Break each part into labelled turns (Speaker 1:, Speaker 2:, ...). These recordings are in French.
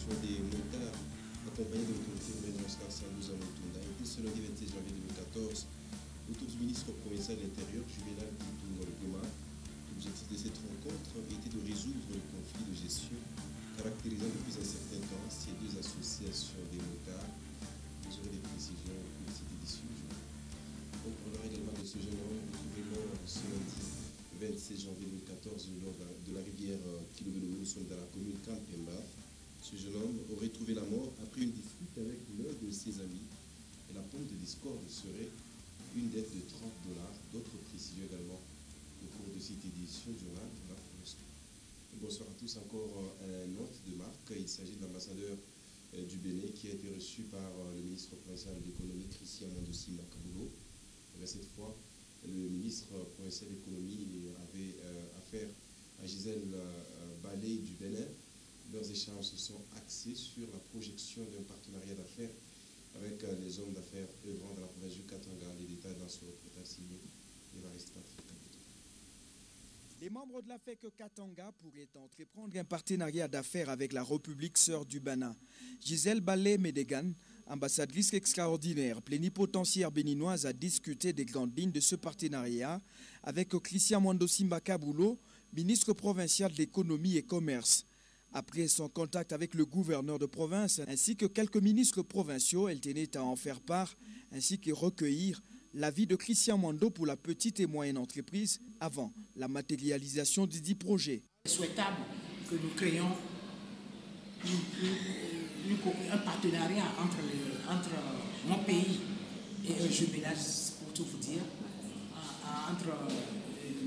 Speaker 1: l'association des motards, accompagnée de l'autorité urbaine Sandouza Mutunda, a été ce lundi 26 janvier 2014 autour du ministre provincial de l'Intérieur, Juvenal Goma. L'objectif de cette rencontre était de résoudre le conflit de gestion caractérisant depuis un certain temps ces deux associations des motards. Vous aurez des précisions au cours de cette édition. On parlera également de ce jeune homme retrouvé mort ce lundi 26 janvier 2014 le long de la rivière Kilobelo. Nous sommes dans la commune Kampemba. Ce jeune homme aurait trouvé la mort après une dispute avec l'un de ses amis. Et la pointe de discorde serait une dette de $30. D'autres précisions également au cours de cette édition du journal de la Poste. Bonsoir à tous. Encore un note de marque. Il s'agit de l'ambassadeur du Bénin qui a été reçu par le ministre provincial de l'économie, Christian Mondossi Makabulo. Cette fois, le ministre provincial de l'économie avait affaire à Gisèle Ballet du Bénin. Leurs échanges se sont axés sur la projection d'un partenariat d'affaires avec les hommes d'affaires œuvrant dans la province du Katanga. Les détails dans ce reportage signé Évariste Patrick Kabuto.
Speaker 2: Les membres de la FEC Katanga pourraient entreprendre un partenariat d'affaires avec la République sœur du Bénin. Gisèle Ballet Médégan, ambassadrice extraordinaire plénipotentiaire béninoise, a discuté des grandes lignes de ce partenariat avec Christian Mondossi Makabulo, ministre provincial de l'économie et commerce. Après son contact avec le gouverneur de province ainsi que quelques ministres provinciaux, elle tenait à en faire part ainsi que recueillir l'avis de Christian Mondo pour la petite et moyenne entreprise avant la matérialisation du projet.
Speaker 3: C'est souhaitable que nous créions un partenariat entre mon pays et un jumelage, pour tout vous dire, entre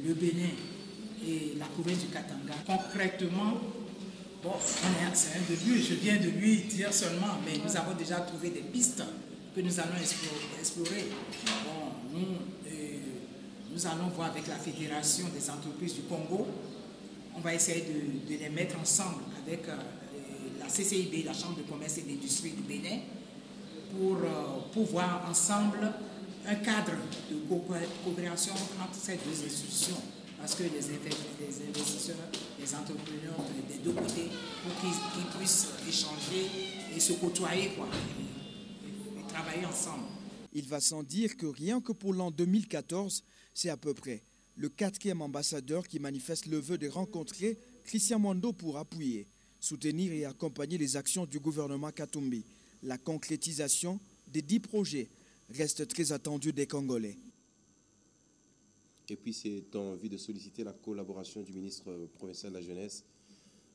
Speaker 3: le Bénin et la province du Katanga. Concrètement, bon, c'est un début, je viens de lui dire seulement, mais nous avons déjà trouvé des pistes que nous allons explorer. Bon, nous allons voir avec la Fédération des entreprises du Congo. On va essayer de les mettre ensemble avec la CCIB, la Chambre de commerce et d'industrie du Bénin, pour voir ensemble un cadre de coopération entre ces deux institutions. Parce que les investisseurs, les entrepreneurs des deux côtés, pour qu'ils puissent échanger et se côtoyer, quoi, et travailler ensemble.
Speaker 2: Il va sans dire que rien que pour l'an 2014, c'est à peu près le 4e ambassadeur qui manifeste le vœu de rencontrer Christian Mondo pour appuyer, soutenir et accompagner les actions du gouvernement Katumbi. La concrétisation des 10 projets reste très attendue des Congolais.
Speaker 1: Et puis c'est en vue de solliciter la collaboration du ministre provincial de la Jeunesse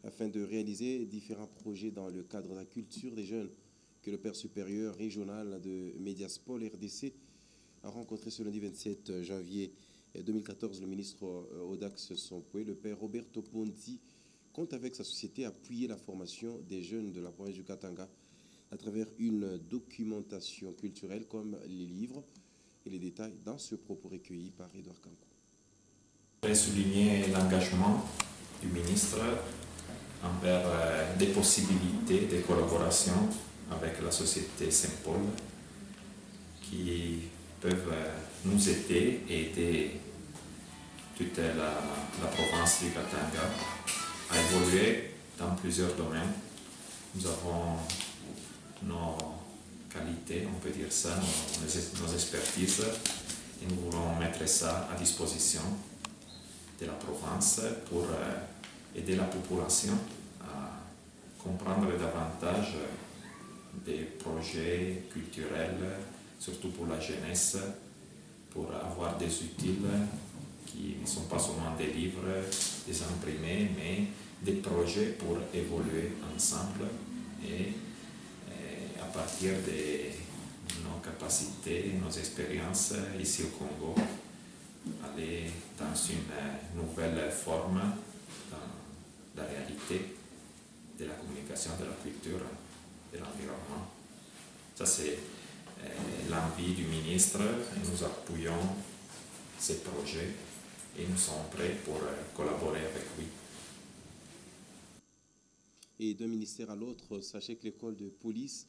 Speaker 1: afin de réaliser différents projets dans le cadre de la culture des jeunes que le père supérieur régional de Mediaspol RDC a rencontré ce lundi 27 janvier 2014 le ministre Audax Sompoué. Le père Roberto Ponti compte avec sa société appuyer la formation des jeunes de la province du Katanga à travers une documentation culturelle comme les livres et les détails dans ce propos recueilli par Edouard Kankou.
Speaker 4: Je voudrais souligner l'engagement du ministre envers des possibilités de collaboration avec la société Saint-Paul qui peuvent nous aider et aider toute la province du Katanga à évoluer dans plusieurs domaines. Nous avons nos qualités, on peut dire ça, nos expertises, et nous voulons mettre ça à disposition de la province pour aider la population à comprendre davantage des projets culturels, surtout pour la jeunesse, pour avoir des outils qui ne sont pas seulement des livres, des imprimés, mais des projets pour évoluer ensemble et à partir de nos capacités, nos expériences ici au Congo, aller dans une nouvelle forme dans la réalité de la communication, de la culture, de l'environnement. Ça, c'est l'envie du ministre et nous appuyons ces projets et nous sommes prêts pour collaborer avec lui.
Speaker 1: Et d'un ministère à l'autre, sachez que l'école de police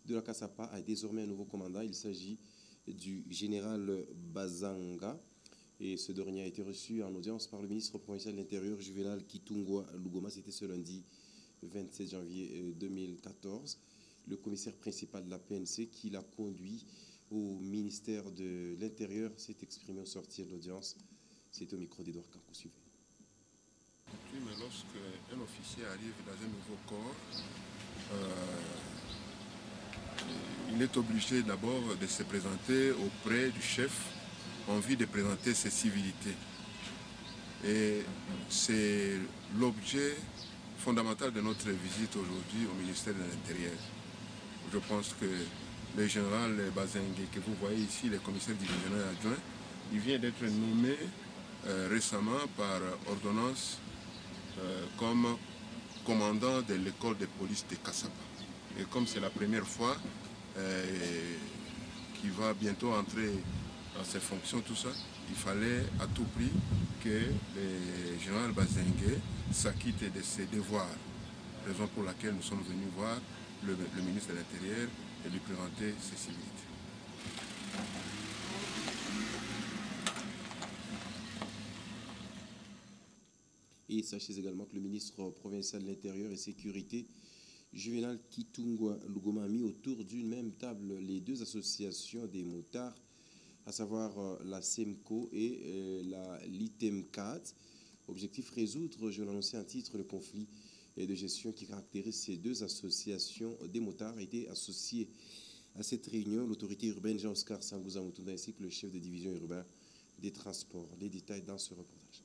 Speaker 1: de la Kassapa a désormais un nouveau commandant. Il s'agit du général Bazanga. Et ce dernier a été reçu en audience par le ministre provincial de l'Intérieur, Juvenal Kitungwa Lugoma. C'était ce lundi le 27 janvier 2014. Le commissaire principal de la PNC qui l'a conduit au ministère de l'Intérieur s'est exprimé au sortir de l'audience. C'est au micro d'Edouard Kankou. Suivez.
Speaker 5: Mais lorsqu'un officier arrive dans un nouveau corps, il est obligé d'abord de se présenter auprès du chef en vue de présenter ses civilités. Et c'est l'objet fondamental de notre visite aujourd'hui au ministère de l'Intérieur. Je pense que le général Bazengue, que vous voyez ici, le commissaire divisionnaire adjoint, il vient d'être nommé récemment par ordonnance comme commandant de l'école de police de Kassaba. Et comme c'est la première fois qu'il va bientôt entrer dans ses fonctions, tout ça, il fallait à tout prix que le général Bazengue s'acquitte de ses devoirs. Raison pour laquelle nous sommes venus voir le ministre de l'Intérieur et lui présenter ses civilités.
Speaker 1: Et sachez également que le ministre provincial de l'Intérieur et Sécurité, Juvenal Kitungwa Lugoma, a mis autour d'une même table les deux associations des motards, à savoir la SEMCO et la LITEMCAT. Objectif résoudre, je l'annonçais en titre, le conflit de gestion qui caractérise ces deux associations des motards. A été associé à cette réunion l'autorité urbaine Jean-Oscar Sangouza Mutunda ainsi que le chef de division urbain des transports. Les détails dans ce reportage.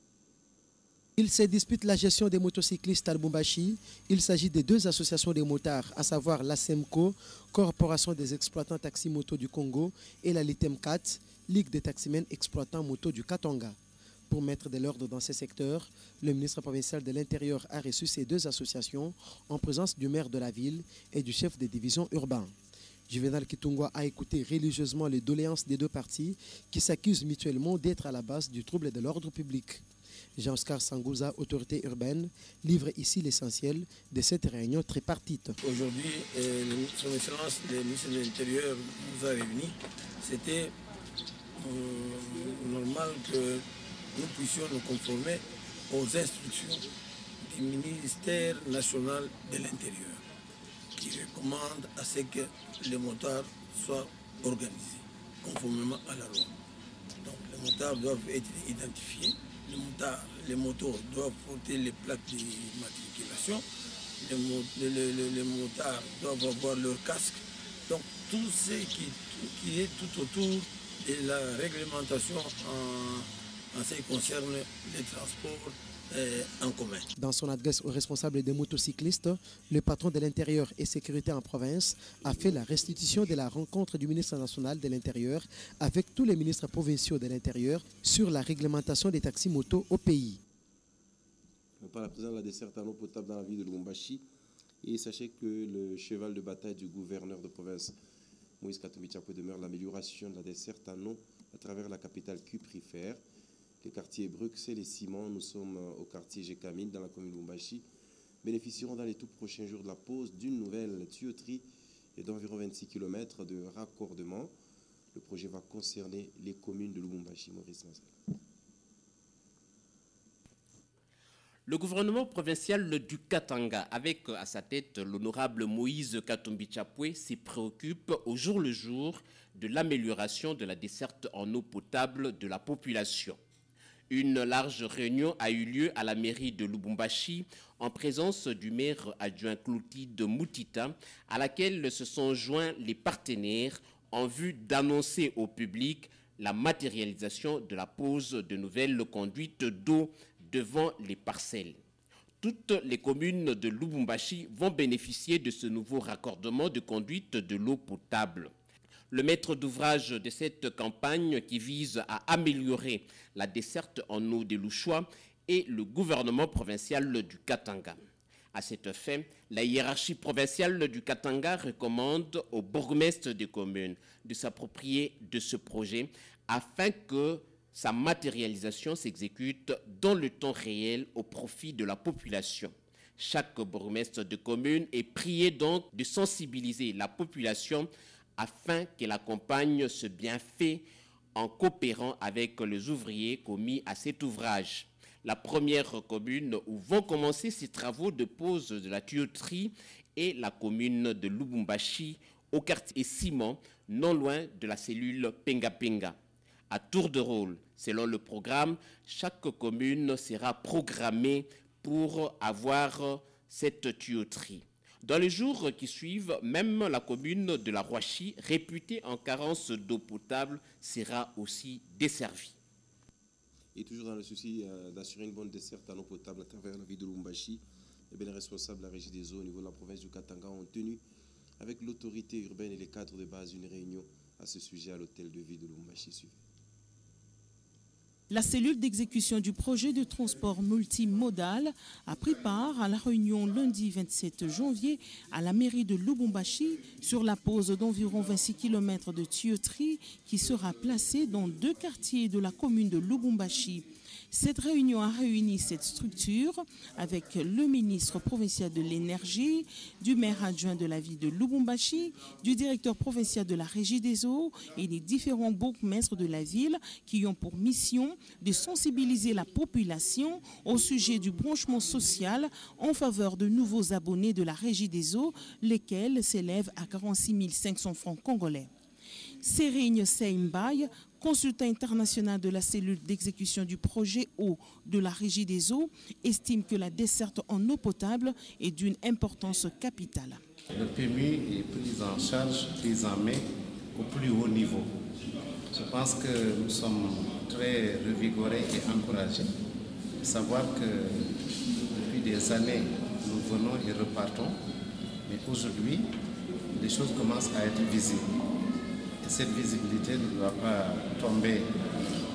Speaker 6: Ils se disputent la gestion des motocyclistes à Lubumbashi. Il s'agit des deux associations des motards, à savoir la SEMCO, Corporation des exploitants taxi-moto du Congo, et la LITEMCAT, Ligue des taximens exploitants moto du Katanga. Pour mettre de l'ordre dans ces secteurs, le ministre provincial de l'Intérieur a reçu ces deux associations en présence du maire de la ville et du chef des divisions urbains. Juvenal Kitungwa a écouté religieusement les doléances des deux parties qui s'accusent mutuellement d'être à la base du trouble de l'ordre public. Jean-Oscar Sangouza, autorité urbaine, livre ici l'essentiel de cette réunion tripartite.
Speaker 7: Aujourd'hui, son Excellence, le ministre de l'Intérieur, nous a réunis. C'était normal que nous puissions nous conformer aux instructions du ministère national de l'Intérieur qui recommande à ce que les motards soient organisés conformément à la loi. Donc les motards doivent être identifiés. Les motos doivent porter les plaques d'immatriculation, les motards doivent avoir leur casque. Donc tout ce qui est tout autour de la réglementation en ce qui concerne les transports en commun.
Speaker 6: Dans son adresse aux responsables des motocyclistes, le patron de l'Intérieur et Sécurité en province a fait la restitution de la rencontre du ministre national de l'Intérieur avec tous les ministres provinciaux de l'Intérieur sur la réglementation des taxis-motos au pays.
Speaker 1: Par la présence de la desserte en eau potable dans la ville de Lubumbashi. Et sachez que le cheval de bataille du gouverneur de province, Moïse Katumbi Tchapoué, demeure l'amélioration de la desserte en eau à travers la capitale cuprifère. Les quartiers Bruxelles et Simon, nous sommes au quartier Gécamine dans la commune de Lubumbashi, bénéficieront dans les tout prochains jours de la pose d'une nouvelle tuyauterie et d'environ 26 km de raccordement. Le projet va concerner les communes de Lubumbashi, Maurice Mazel.
Speaker 8: Le gouvernement provincial du Katanga, avec à sa tête l'honorable Moïse Katumbi Tchapoué, s'y préoccupe au jour le jour de l'amélioration de la desserte en eau potable de la population. Une large réunion a eu lieu à la mairie de Lubumbashi en présence du maire adjoint Clotilde Moutita, à laquelle se sont joints les partenaires en vue d'annoncer au public la matérialisation de la pose de nouvelles conduites d'eau devant les parcelles. Toutes les communes de Lubumbashi vont bénéficier de ce nouveau raccordement de conduite de l'eau potable. Le maître d'ouvrage de cette campagne qui vise à améliorer la desserte en eau des Louchois est le gouvernement provincial du Katanga. À cette fin, la hiérarchie provinciale du Katanga recommande aux bourgmestres des communes de s'approprier de ce projet afin que sa matérialisation s'exécute dans le temps réel au profit de la population. Chaque bourgmestre de commune est prié donc de sensibiliser la population afin qu'elle accompagne ce bienfait en coopérant avec les ouvriers commis à cet ouvrage. La première commune où vont commencer ces travaux de pose de la tuyauterie est la commune de Lubumbashi, au quartier Simon, non loin de la cellule Penga Penga. À tour de rôle, selon le programme, chaque commune sera programmée pour avoir cette tuyauterie. Dans les jours qui suivent, même la commune de la Roachi, réputée en carence d'eau potable, sera aussi desservie.
Speaker 1: Et toujours dans le souci d'assurer une bonne desserte en eau potable à travers la ville de Lubumbashi, les responsables de la régie des eaux au niveau de la province du Katanga ont tenu avec l'autorité urbaine et les cadres de base une réunion à ce sujet à l'hôtel de ville de Lubumbashi.
Speaker 9: La cellule d'exécution du projet de transport multimodal a pris part à la réunion lundi 27 janvier à la mairie de Lubumbashi sur la pose d'environ 26 km de tuyauterie qui sera placée dans 2 quartiers de la commune de Lubumbashi. Cette réunion a réuni cette structure avec le ministre provincial de l'énergie, du maire adjoint de la ville de Lubumbashi, du directeur provincial de la régie des eaux et des différents bourgmestres de la ville qui ont pour mission de sensibiliser la population au sujet du branchement social en faveur de nouveaux abonnés de la régie des eaux, lesquels s'élèvent à 46 500 francs congolais. Serigne Seimbay, consultant international de la cellule d'exécution du projet eau de la régie des eaux, estime que la desserte en eau potable est d'une importance capitale.
Speaker 10: Le PMU est pris en charge, pris en main au plus haut niveau. Je pense que nous sommes très revigorés et encouragés. Savoir que depuis des années, nous venons et repartons, mais aujourd'hui, les choses commencent à être visibles. Cette visibilité ne doit pas tomber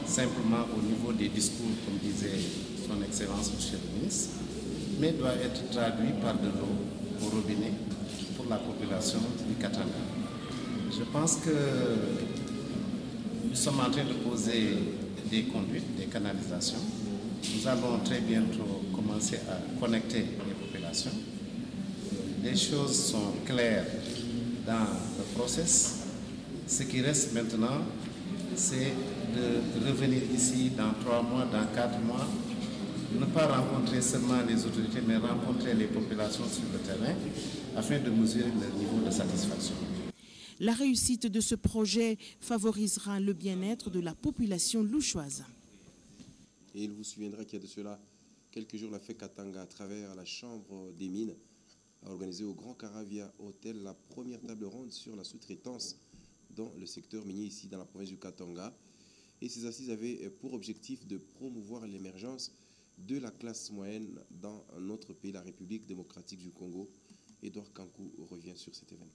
Speaker 10: simplement au niveau des discours, comme disait son Excellence M. le ministre, mais doit être traduit par de l'eau au robinet pour la population du Katanga. Je pense que nous sommes en train de poser des conduites, des canalisations. Nous allons très bientôt commencer à connecter les populations. Les choses sont claires dans le process. Ce qui reste maintenant, c'est de revenir ici dans 3 mois, dans 4 mois, ne pas rencontrer seulement les autorités, mais rencontrer les populations sur le terrain afin de mesurer leur niveau de satisfaction.
Speaker 9: La réussite de ce projet favorisera le bien-être de la population louchoise.
Speaker 1: Et il vous souviendra qu'il y a de cela quelques jours, la FEC Katanga, à travers la Chambre des mines, a organisé au Grand Caravia Hôtel la première table ronde sur la sous-traitance dans le secteur minier ici dans la province du Katanga. Et ces assises avaient pour objectif de promouvoir l'émergence de la classe moyenne dans notre pays, la République démocratique du Congo. Edouard Kankou revient sur cet événement.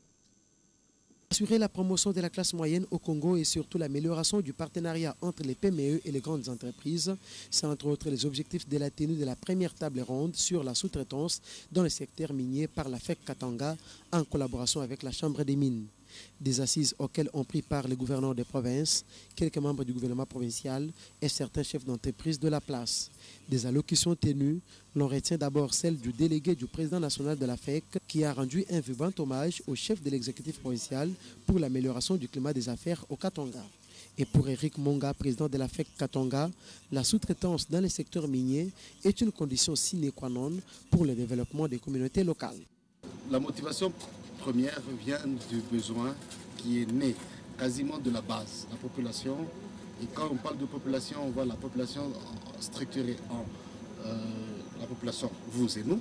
Speaker 6: Assurer la promotion de la classe moyenne au Congo et surtout l'amélioration du partenariat entre les PME et les grandes entreprises, c'est entre autres les objectifs de la tenue de la première table ronde sur la sous-traitance dans le secteur minier par la FEC Katanga en collaboration avec la Chambre des mines. Des assises auxquelles ont pris part les gouverneurs des provinces, quelques membres du gouvernement provincial et certains chefs d'entreprise de la place. Des allocutions tenues, l'on retient d'abord celle du délégué du président national de la FEC qui a rendu un vibrant hommage au chef de l'exécutif provincial pour l'amélioration du climat des affaires au Katanga. Et pour Eric Monga, président de la FEC Katanga, la sous-traitance dans les secteurs miniers est une condition sine qua non pour le développement des communautés locales.
Speaker 11: La motivation première vient du besoin qui est né quasiment de la base, la population. Et quand on parle de population, on voit la population structurée en la population, vous et nous,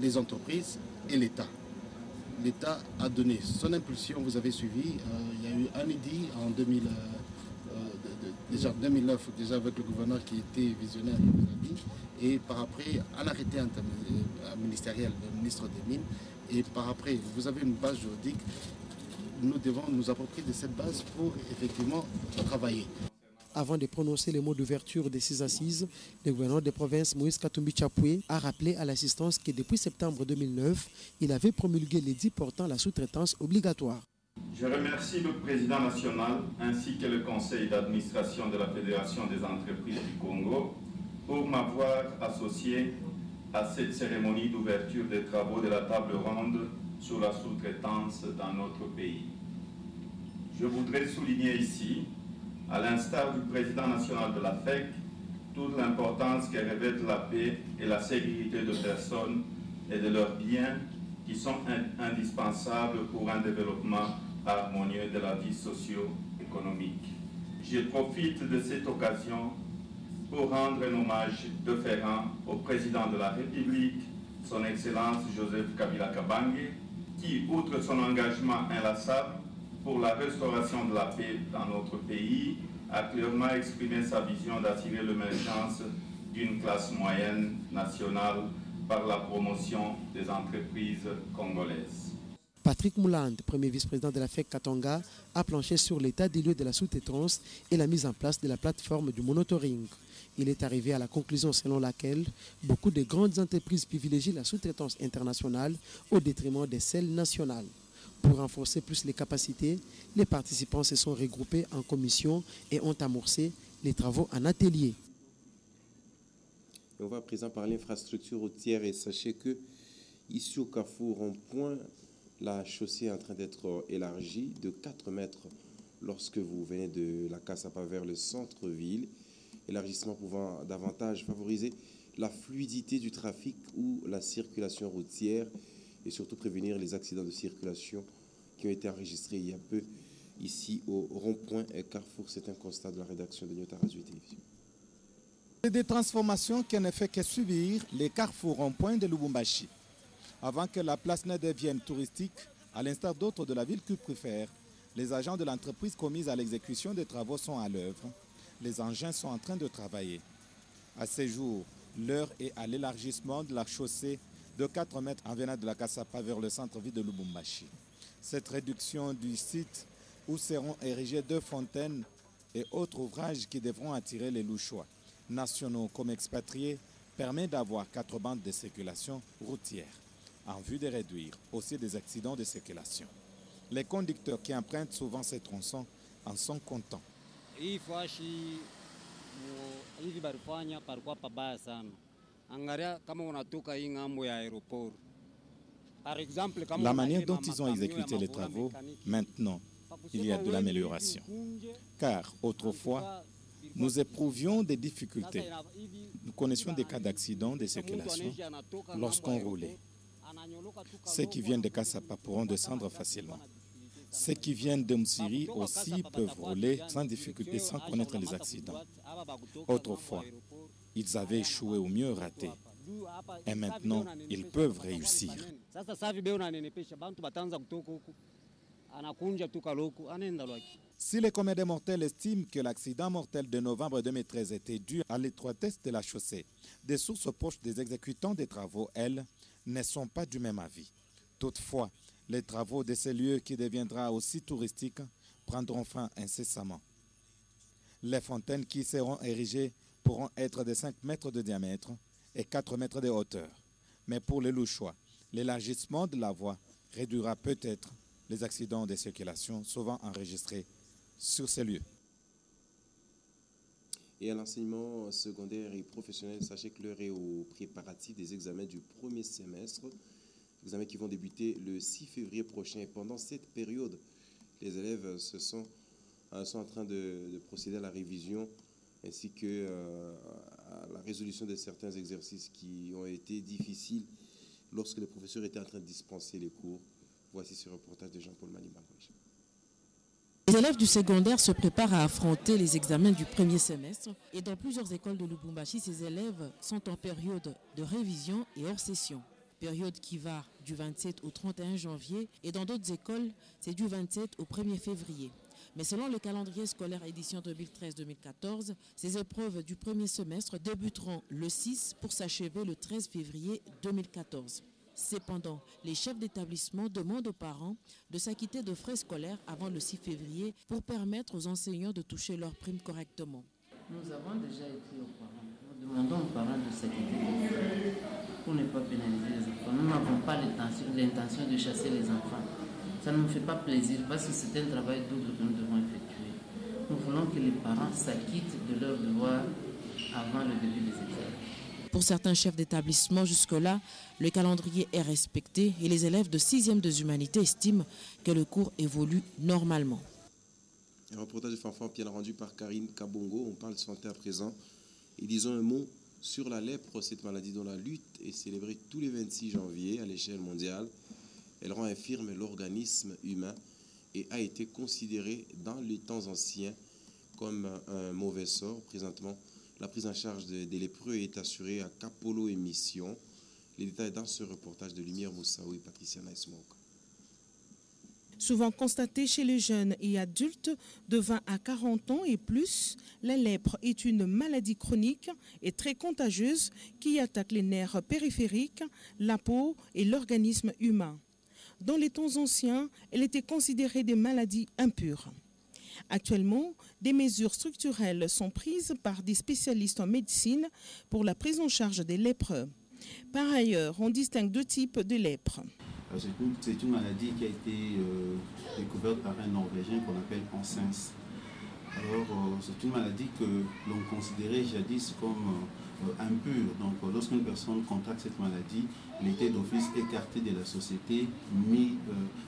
Speaker 11: les entreprises et l'État. L'État a donné son impulsion, vous avez suivi, il y a eu un IDI en 2009, déjà avec le gouverneur qui était visionnaire, et par après un arrêté ministériel du ministre des Mines, et par après vous avez une base juridique, nous devons nous approprier de cette base pour effectivement travailler.
Speaker 6: Avant de prononcer les mots d'ouverture de ces assises, le gouverneur des provinces Moïse Katumbi Chapwe a rappelé à l'assistance que depuis septembre 2009, il avait promulgué l'édit portant la sous-traitance obligatoire.
Speaker 12: Je remercie le président national ainsi que le conseil d'administration de la Fédération des entreprises du Congo pour m'avoir associé à cette cérémonie d'ouverture des travaux de la table ronde sur la sous-traitance dans notre pays. Je voudrais souligner ici, à l'instar du président national de la FEC, toute l'importance que revêtent la paix et la sécurité de personnes et de leurs biens qui sont indispensables pour un développement harmonieux de la vie socio-économique. Je profite de cette occasion pour rendre un hommage déférent au président de la République, son Excellence Joseph Kabila Kabange, qui, outre son engagement inlassable pour la restauration de la paix dans notre pays, a clairement exprimé sa vision d'assurer l'émergence d'une classe moyenne nationale par la promotion des entreprises congolaises.
Speaker 6: Patrick Mouland, premier vice-président de la FEC Katanga, a planché sur l'état des lieux de la sous-traitance et la mise en place de la plateforme du monitoring. Il est arrivé à la conclusion selon laquelle beaucoup de grandes entreprises privilégient la sous-traitance internationale au détriment des celles nationales. Pour renforcer plus les capacités, les participants se sont regroupés en commission et ont amorcé les travaux en atelier.
Speaker 1: Et on va à présent parler infrastructure routière et sachez que ici au Carrefour Rond-Point, la chaussée est en train d'être élargie de 4 mètres lorsque vous venez de la Cassapa vers le centre-ville. Élargissement pouvant davantage favoriser la fluidité du trafic ou la circulation routière et surtout prévenir les accidents de circulation qui ont été enregistrés il y a peu ici au rond-point Carrefour. C'est un constat de la rédaction de Nyotarazui Télévision.
Speaker 13: C'est des transformations qui ne fait que subir les carrefours rond-point de Lubumbashi. Avant que la place ne devienne touristique, à l'instar d'autres de la ville qu'ils préfèrent, les agents de l'entreprise commise à l'exécution des travaux sont à l'œuvre. Les engins sont en train de travailler. À ce jour, l'heure est à l'élargissement de la chaussée de 4 mètres en venant de la Cassapa vers le centre-ville de Lubumbashi. Cette réduction du site où seront érigées 2 fontaines et autres ouvrages qui devront attirer les Louchois, nationaux comme expatriés, permet d'avoir 4 bandes de circulation routière en vue de réduire aussi des accidents de circulation. Les conducteurs qui empruntent souvent ces tronçons en sont contents. La manière dont ils ont exécuté les travaux, maintenant, il y a de l'amélioration. Car autrefois, nous éprouvions des difficultés. Nous connaissions des cas d'accidents de circulation lorsqu'on roulait. Ceux qui viennent de Cassapa pourront descendre facilement. Ceux qui viennent de Msiri aussi peuvent rouler sans difficulté, sans connaître les accidents. Autrefois, ils avaient échoué ou mieux raté. Et maintenant, ils peuvent réussir. Si les comédiens mortels estiment que l'accident mortel de novembre 2013 était dû à l'étroitesse de la chaussée, des sources proches des exécutants des travaux, elles, ne sont pas du même avis. Toutefois, les travaux de ces lieux qui deviendra aussi touristique prendront fin incessamment. Les fontaines qui seront érigées pourront être de 5 mètres de diamètre et 4 mètres de hauteur. Mais pour les Louchois, l'élargissement de la voie réduira peut-être les accidents de circulation souvent enregistrés sur ces lieux.
Speaker 1: Et à l'enseignement secondaire et professionnel, sachez que l'heure est au préparatif des examens du premier semestre. Examens qui vont débuter le 6 février prochain. Et pendant cette période, les élèves sont en train de procéder à la révision ainsi que à la résolution de certains exercices qui ont été difficiles lorsque les professeurs étaient en train de dispenser les cours. Voici ce reportage de Jean-Paul Manimba.
Speaker 9: Les élèves du secondaire se préparent à affronter les examens du premier semestre et dans plusieurs écoles de Lubumbashi, ces élèves sont en période de révision et hors session. Période qui va du 27 au 31 janvier et dans d'autres écoles, c'est du 27 au 1er février. Mais selon le calendrier scolaire édition 2013-2014, ces épreuves du premier semestre débuteront le 6 pour s'achever le 13 février 2014. Cependant, les chefs d'établissement demandent aux parents de s'acquitter de frais scolaires avant le 6 février pour permettre aux enseignants de toucher leurs primes correctement.
Speaker 14: Nous avons déjà écrit aux parents. Nous demandons aux parents de s'acquitter pour ne pas pénaliser les enfants. Nous n'avons pas l'intention de chasser les enfants. Ça ne nous fait pas plaisir parce que c'est un travail double que nous devons effectuer. Nous voulons que les parents s'acquittent de leurs devoirs avant le début des examens.
Speaker 9: Pour certains chefs d'établissement, jusque-là, le calendrier est respecté et les élèves de 6e des humanités estiment que le cours évolue normalement.
Speaker 1: Un reportage de Fanfan bien rendu par Karine Kabongo. On parle santé à présent. Et disons un mot sur la lèpre, cette maladie dont la lutte est célébrée tous les 26 janvier à l'échelle mondiale. Elle rend infirme l'organisme humain et a été considérée dans les temps anciens comme un mauvais sort. Présentement, la prise en charge des lépreux est assurée à Capolo et Mission. Les détails dans ce reportage de Lumière Moussaou et Patricia Naismok.
Speaker 9: Souvent constatée chez les jeunes et adultes de 20 à 40 ans et plus, la lèpre est une maladie chronique et très contagieuse qui attaque les nerfs périphériques, la peau et l'organisme humain. Dans les temps anciens, elle était considérée des maladies impures. Actuellement, des mesures structurelles sont prises par des spécialistes en médecine pour la prise en charge des lépreux. Par ailleurs, on distingue deux types de lèpre.
Speaker 10: C'est une maladie qui a été découverte par un Norvégien qu'on appelle Ansens. Alors, c'est une maladie que l'on considérait jadis comme impure. Donc, lorsqu'une personne contracte cette maladie, elle était d'office écartée de la société, mis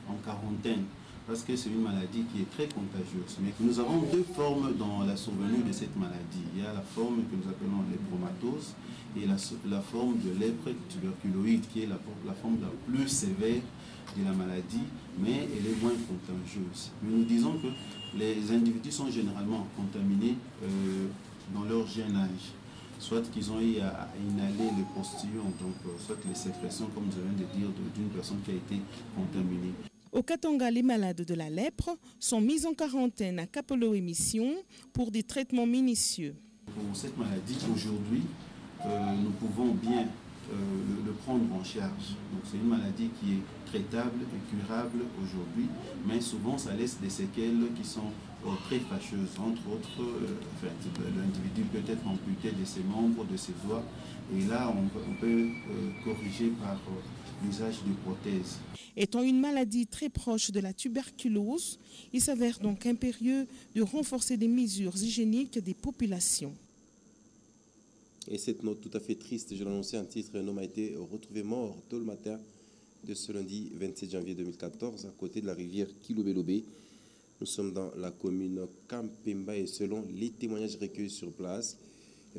Speaker 10: en quarantaine, parce que c'est une maladie qui est très contagieuse. Mais nous avons deux formes dans la survenue de cette maladie. Il y a la forme que nous appelons lépromatose et la forme de lèpre tuberculoïde, qui est la forme la plus sévère de la maladie, mais elle est moins contagieuse. Mais nous disons que les individus sont généralement contaminés dans leur jeune âge, soit qu'ils ont eu à inhaler les postillons, donc soit les sécrétions, comme je viens de dire, d'une personne qui a été contaminée.
Speaker 9: Au Katanga, les malades de la lèpre sont mis en quarantaine à Capolo et Mission pour des traitements minutieux.
Speaker 10: Pour cette maladie, aujourd'hui, nous pouvons bien le prendre en charge. Donc c'est une maladie qui est traitable et curable aujourd'hui, mais souvent ça laisse des séquelles qui sont très fâcheuses. Entre autres, l'individu peut être amputé de ses membres, de ses doigts, et là on peut corriger par l'usage de prothèses.
Speaker 9: Étant une maladie très proche de la tuberculose, il s'avère donc impérieux de renforcer des mesures hygiéniques des populations.
Speaker 1: Et cette note tout à fait triste, je l'annonçais en titre, un homme a été retrouvé mort tôt le matin de ce lundi 27 janvier 2014 à côté de la rivière Kilobelobé. Nous sommes dans la commune Kampemba et selon les témoignages recueillis sur place,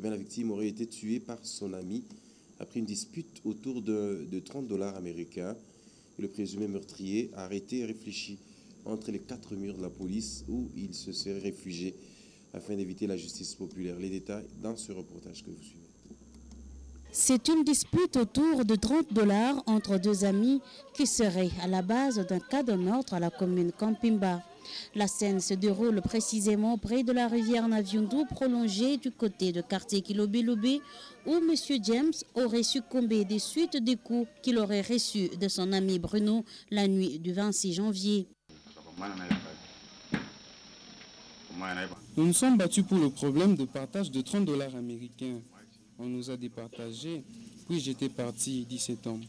Speaker 1: la victime aurait été tuée par son ami après une dispute autour de $30 américains. Et le présumé meurtrier a arrêté et réfléchi entre les quatre murs de la police où il se serait réfugié afin d'éviter la justice populaire. Les détails dans ce reportage que vous suivez.
Speaker 15: C'est une dispute autour de $30 entre deux amis qui serait à la base d'un cas de meurtre à la commune Kampemba. La scène se déroule précisément près de la rivière Naviundu, prolongée du côté de quartier Kilobelobé, où M. James aurait succombé des suites des coups qu'il aurait reçus de son ami Bruno la nuit du 26 janvier.
Speaker 16: Nous nous sommes battus pour le problème de partage de $30 américains. On nous a départagés, puis j'étais parti 17 ans.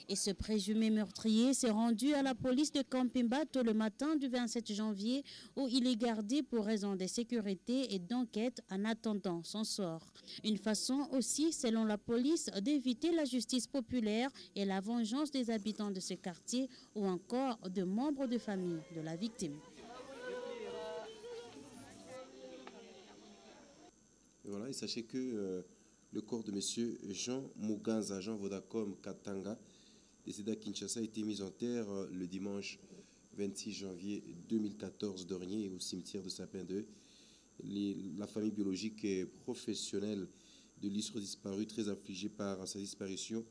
Speaker 15: Et ce présumé meurtrier s'est rendu à la police de Kampemba tôt le matin du 27 janvier où il est gardé pour raison de sécurité et d'enquête en attendant son sort. Une façon aussi, selon la police, d'éviter la justice populaire et la vengeance des habitants de ce quartier ou encore de membres de famille de la victime.
Speaker 1: Et voilà, et sachez que le corps de M. Jean Muganza, Jean Vodacom Katanga, décédé à Kinshasa, a été mis en terre le dimanche 26 janvier 2014 dernier au cimetière de Sapin 2. La famille biologique et professionnelle de l'illustre disparu, très affligée par sa disparition,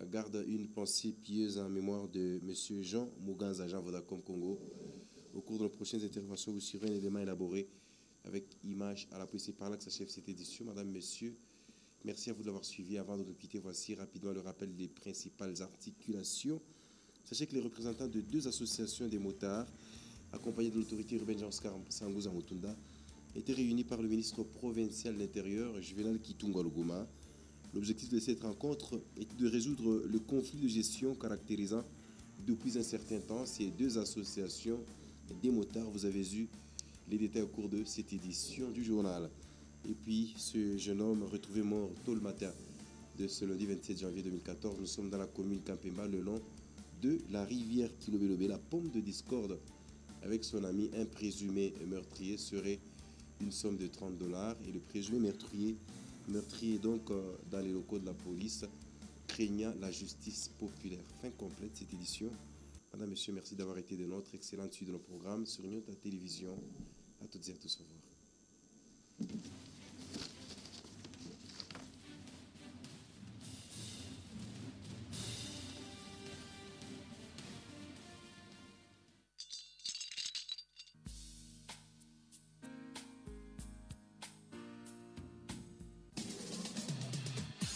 Speaker 1: garde une pensée pieuse en mémoire de M. Jean Muganza, Jean Vodacom Congo. Au cours de nos prochaines interventions, vous suivrez un élément élaboré avec images à la police. Et par là que s'achève cette édition. Madame, Messieurs, merci à vous de l'avoir suivi. Avant de nous quitter, voici rapidement le rappel des principales articulations. Sachez que les représentants de deux associations des motards, accompagnés de l'autorité urbaine Jean-Oscar Sangouza Mutunda, étaient réunis par le ministre provincial de l'Intérieur, Juvenal Kitunga Luguma. L'objectif de cette rencontre était de résoudre le conflit de gestion caractérisant depuis un certain temps ces deux associations des motards. Vous avez eu les détails au cours de cette édition du journal. Et puis, ce jeune homme retrouvé mort tôt le matin de ce lundi 27 janvier 2014, nous sommes dans la commune Kampemba le long de la rivière Kilobélobé. La pomme de discorde avec son ami, un présumé meurtrier, serait une somme de $30 et le présumé meurtrier donc dans les locaux de la police, craignant la justice populaire. Fin complète cette édition. Madame, Monsieur, merci d'avoir été de notre excellente suite de nos programmes sur Nyota Télévision. À toutes et à tous, au revoir.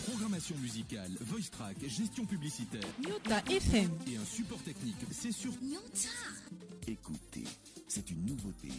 Speaker 17: Programmation musicale, voice track, gestion publicitaire.
Speaker 9: Nyota FM.
Speaker 17: Et un support technique, c'est sur
Speaker 18: Nyota.
Speaker 17: Écoutez, c'est une nouveauté.